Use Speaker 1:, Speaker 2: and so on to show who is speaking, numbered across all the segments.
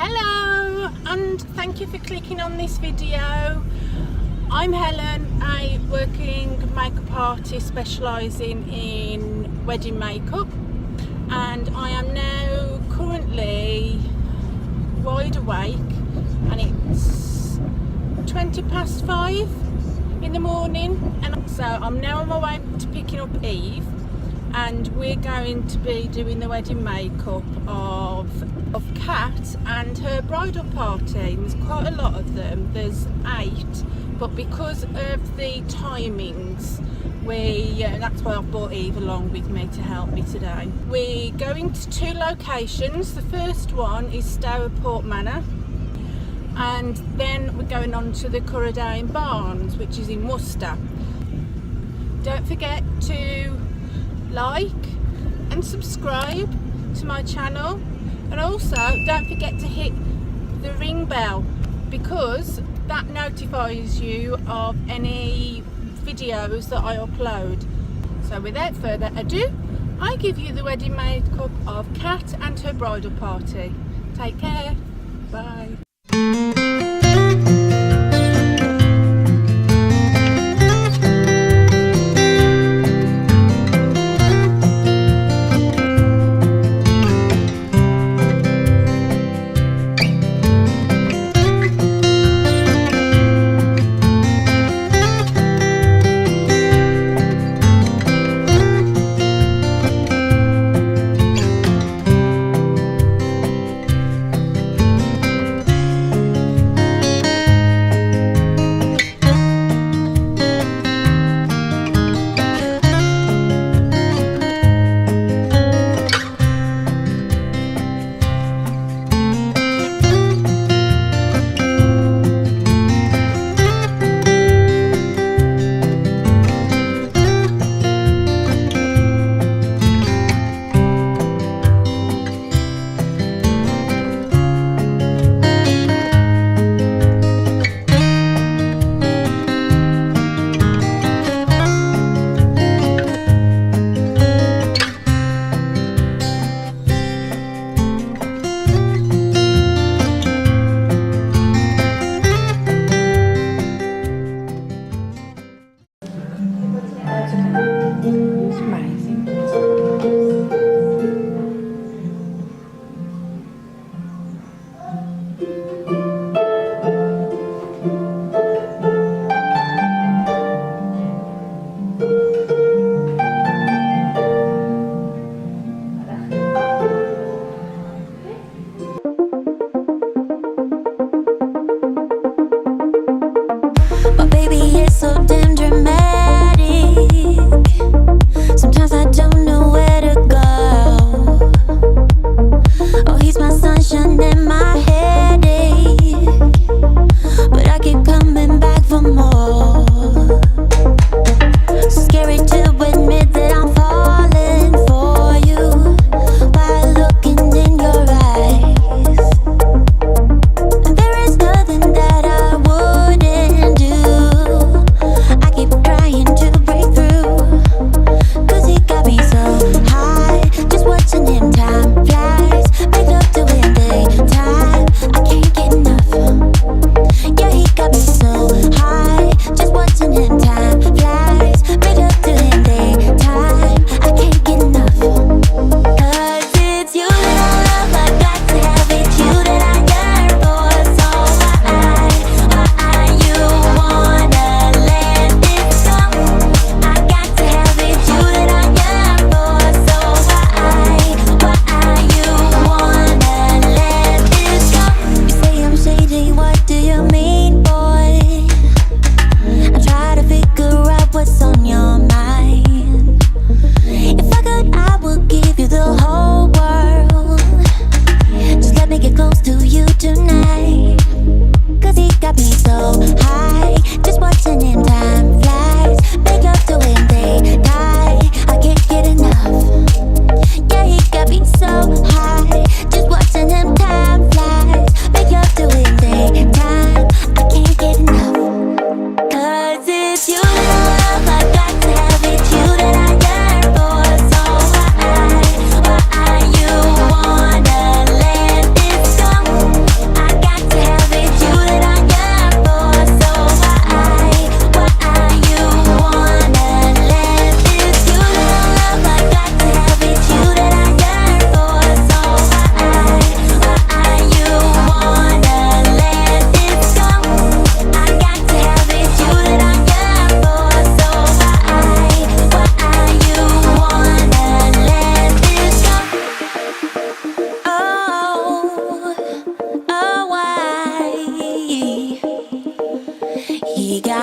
Speaker 1: Hello, and thank you for clicking on this video. I'm Helen, a working makeup artist specialising in wedding makeup, and I am now currently wide awake and it's 5:20 in the morning, and so I'm now on my way to picking up Eve, and we're going to be doing the wedding makeup of Kat and her bridal party. There's quite a lot of them, there's 8, but because of the timings that's why I've brought Eve along with me to help me today. We're going to 2 locations. The first one is Stourbridge Manor, and then we're going on to the Curridane Barn, which is in Worcester. Don't forget to like and subscribe to my channel, and also don't forget to hit the ring bell, because that notifies you of any videos that I upload. So without further ado, I give you the wedding makeup of Kat and her bridal party. Take care, bye.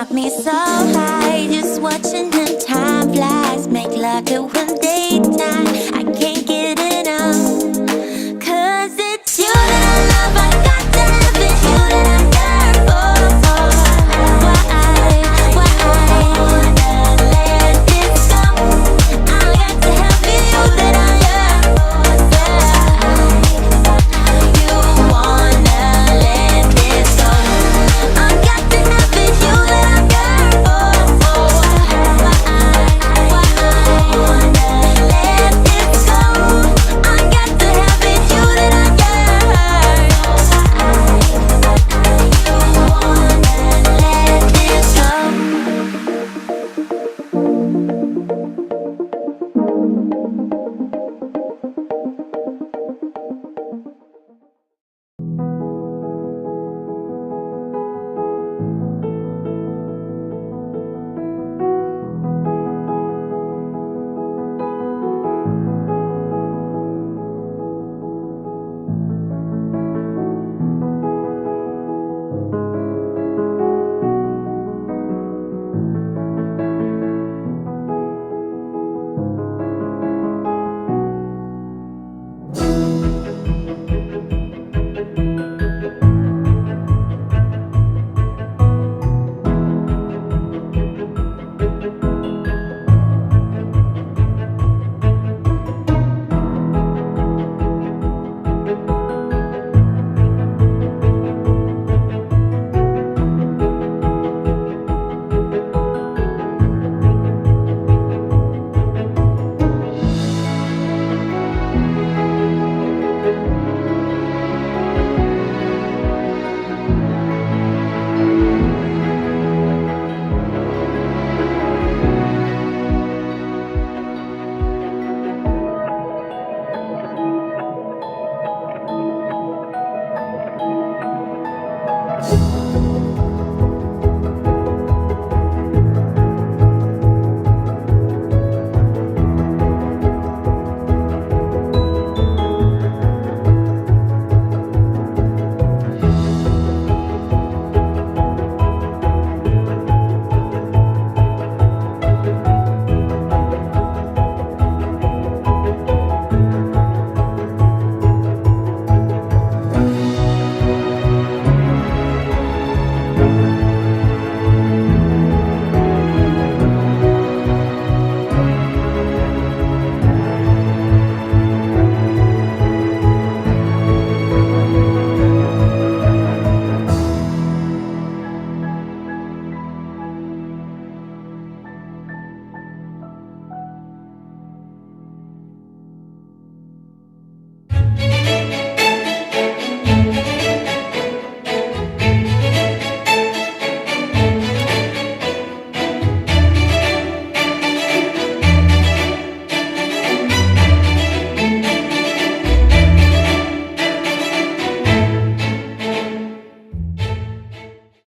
Speaker 2: got me so high.